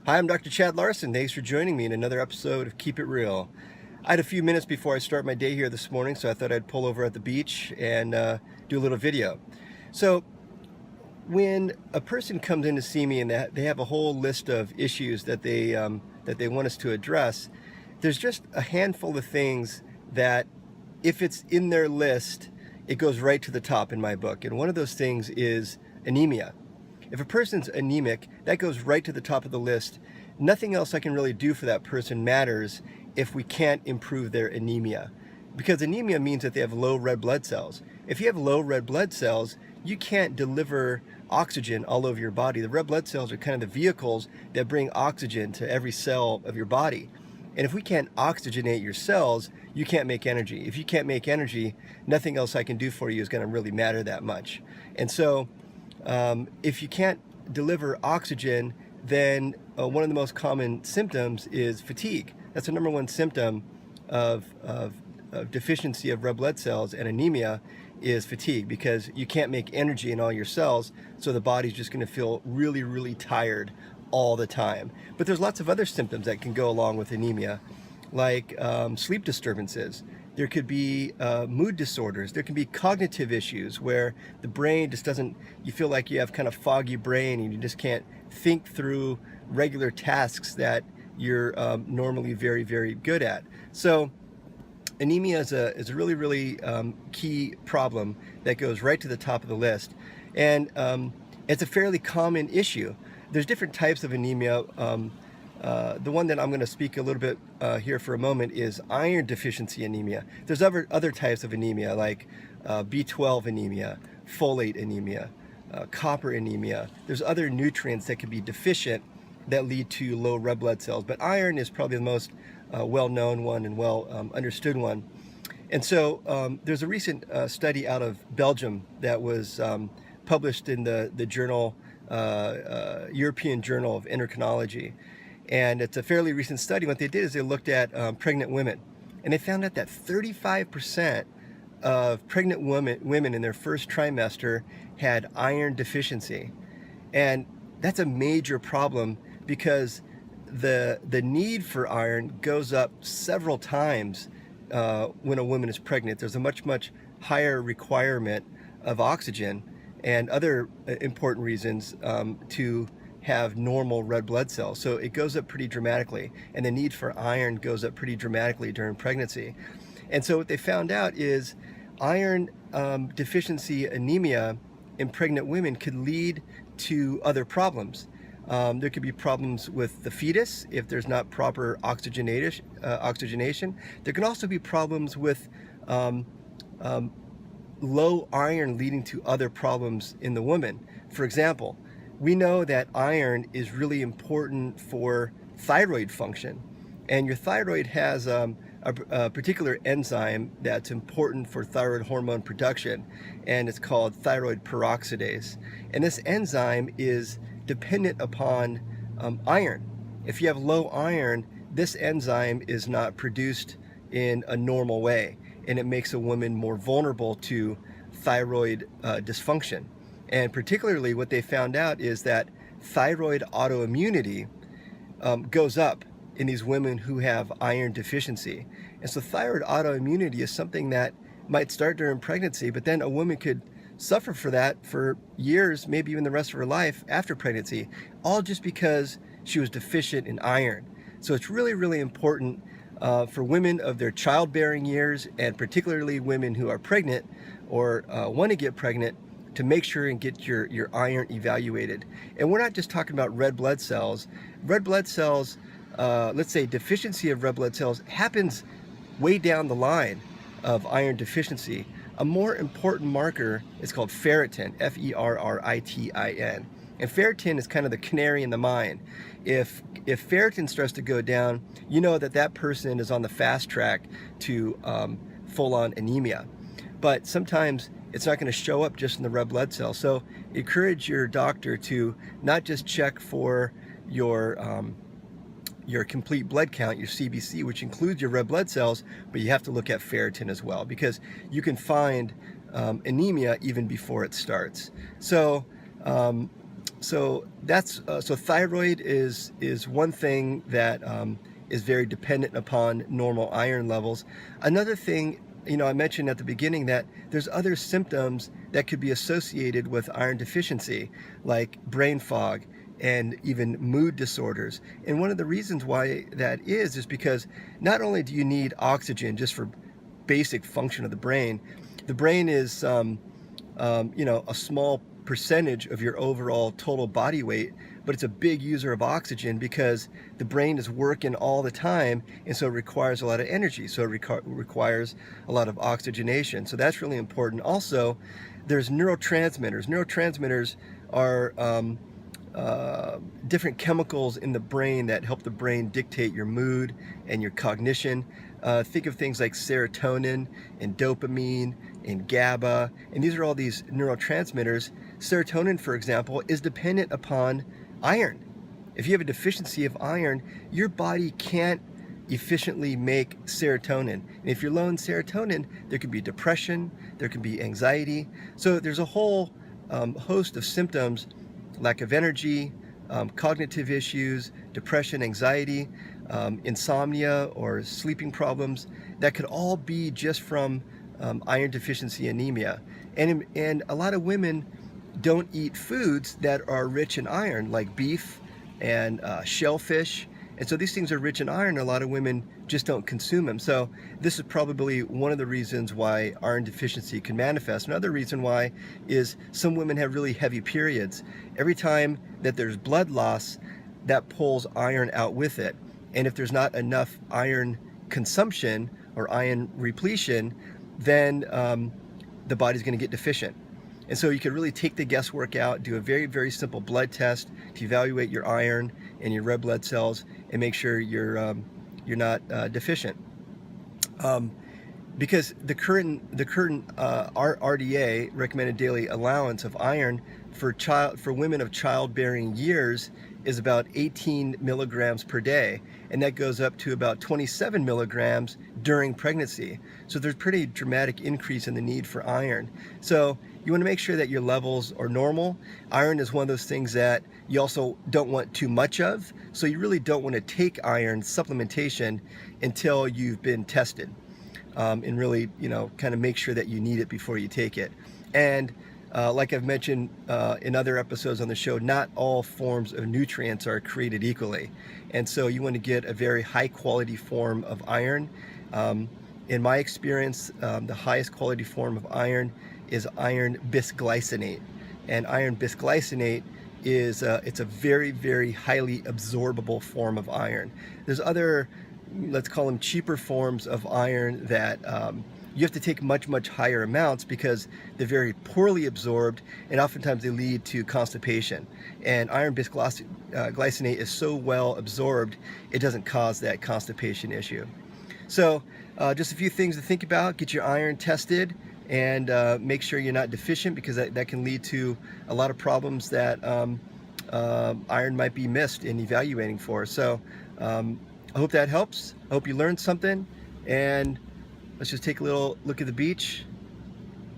Hi, I'm Dr. Chad Larson. Thanks for joining me in another episode of Keep It Real. I had a few minutes before I start my day here this morning, so I thought I'd pull over at the beach and do a little video. So when a person comes in to see me and they have a whole list of issues that they want us to address, there's just a handful of things that if it's in their list, it goes right to the top in my book. And one of those things is anemia. If a person's anemic, that goes right to the top of the list. Nothing else I can really do for that person matters if we can't improve their anemia. Because anemia means that they have low red blood cells. If you have low red blood cells, you can't deliver oxygen all over your body. The red blood cells are kind of the vehicles that bring oxygen to every cell of your body. And if we can't oxygenate your cells, you can't make energy. If you can't make energy, nothing else I can do for you is going to really matter that much. And so if you can't deliver oxygen, then one of the most common symptoms is fatigue. That's the number one symptom of deficiency of red blood cells and anemia is fatigue, because you can't make energy in all your cells, so the body's just going to feel really, really tired all the time. But there's lots of other symptoms that can go along with anemia, like sleep disturbances. There could be mood disorders. There can be cognitive issues where the brain just doesn't, you feel like you have kind of foggy brain and you just can't think through regular tasks that you're normally very, very good at. So anemia is a really, really key problem that goes right to the top of the list. And it's a fairly common issue. There's different types of anemia. The one that I'm going to speak a little bit here for a moment is iron deficiency anemia. There's other types of anemia like B12 anemia, folate anemia, copper anemia. There's other nutrients that can be deficient that lead to low red blood cells, but iron is probably the most well-known one and well understood one. And so there's a recent study out of Belgium that was published in the journal, European Journal of Endocrinology. And it's a fairly recent study. What they did is they looked at pregnant women, and they found out that 35% of pregnant women in their first trimester had iron deficiency. And that's a major problem because the need for iron goes up several times when a woman is pregnant. There's a much higher requirement of oxygen and other important reasons to have normal red blood cells. So it goes up pretty dramatically, and the need for iron goes up pretty dramatically during pregnancy. And so what they found out is iron deficiency anemia in pregnant women could lead to other problems. There could be problems with the fetus if there's not proper oxygenation. There can also be problems with low iron leading to other problems in the woman. For example, we know that iron is really important for thyroid function, and your thyroid has a particular enzyme that's important for thyroid hormone production, and it's called thyroid peroxidase. And this enzyme is dependent upon iron. If you have low iron, this enzyme is not produced in a normal way, and it makes a woman more vulnerable to thyroid dysfunction. And particularly what they found out is that thyroid autoimmunity goes up in these women who have iron deficiency. And so thyroid autoimmunity is something that might start during pregnancy, but then a woman could suffer for that for years, maybe even the rest of her life after pregnancy, all just because she was deficient in iron. So it's really, really important for women of their childbearing years, and particularly women who are pregnant or want to get pregnant, to make sure and get your iron evaluated. And we're not just talking about red blood cells. Red blood cells, let's say deficiency of red blood cells, happens way down the line of iron deficiency. A more important marker is called ferritin, F-E-R-R-I-T-I-N. And ferritin is kind of the canary in the mine. If ferritin starts to go down, you know that person is on the fast track to full-on anemia. But sometimes it's not going to show up just in the red blood cell. So encourage your doctor to not just check for your complete blood count, your CBC, which includes your red blood cells, but you have to look at ferritin as well, because you can find anemia even before it starts. So So that's so thyroid is one thing that is very dependent upon normal iron levels. Another thing, I mentioned at the beginning that there's other symptoms that could be associated with iron deficiency, like brain fog and even mood disorders. And one of the reasons why that is because not only do you need oxygen just for basic function of the brain is a small percentage of your overall total body weight, but it's a big user of oxygen because the brain is working all the time, and so it requires a lot of energy, so it requires a lot of oxygenation. So that's really important. Also, there's neurotransmitters. Neurotransmitters are different chemicals in the brain that help the brain dictate your mood and your cognition. Think of things like serotonin and dopamine and GABA, and these are all these neurotransmitters. Serotonin, for example, is dependent upon iron. If you have a deficiency of iron, your body can't efficiently make serotonin. And if you're low in serotonin, there could be depression, there could be anxiety. So there's a whole host of symptoms: lack of energy, cognitive issues, depression, anxiety, insomnia or sleeping problems, that could all be just from iron deficiency anemia. And a lot of women don't eat foods that are rich in iron, like beef and shellfish. And so these things are rich in iron. A lot of women just don't consume them. So this is probably one of the reasons why iron deficiency can manifest. Another reason why is some women have really heavy periods. Every time that there's blood loss, that pulls iron out with it. And if there's not enough iron consumption or iron repletion, then the body's going to get deficient. And so you could really take the guesswork out, do a very, very simple blood test to evaluate your iron and your red blood cells, and make sure you're not deficient. Because the current RDA, recommended daily allowance of iron for women of childbearing years, is about 18 milligrams per day, and that goes up to about 27 milligrams during pregnancy. So there's pretty dramatic increase in the need for iron. So you want to make sure that your levels are normal. Iron is one of those things that you also don't want too much of, so you really don't want to take iron supplementation until you've been tested, and really, kind of make sure that you need it before you take it. And like I've mentioned in other episodes on the show, not all forms of nutrients are created equally. And so you want to get a very high quality form of iron. In my experience, the highest quality form of iron is iron bisglycinate. And iron bisglycinate is it's a very, very highly absorbable form of iron. There's other, let's call them cheaper forms of iron that you have to take much, much higher amounts because they're very poorly absorbed, and oftentimes they lead to constipation. And iron bisglycinate is so well absorbed, it doesn't cause that constipation issue. So just a few things to think about: get your iron tested, and make sure you're not deficient, because that can lead to a lot of problems that iron might be missed in evaluating for. So I hope that helps. I hope you learned something, and let's just take a little look at the beach.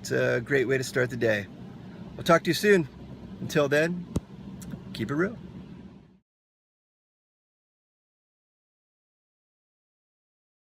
It's a great way to start the day. I'll talk to you soon. Until then, keep it real.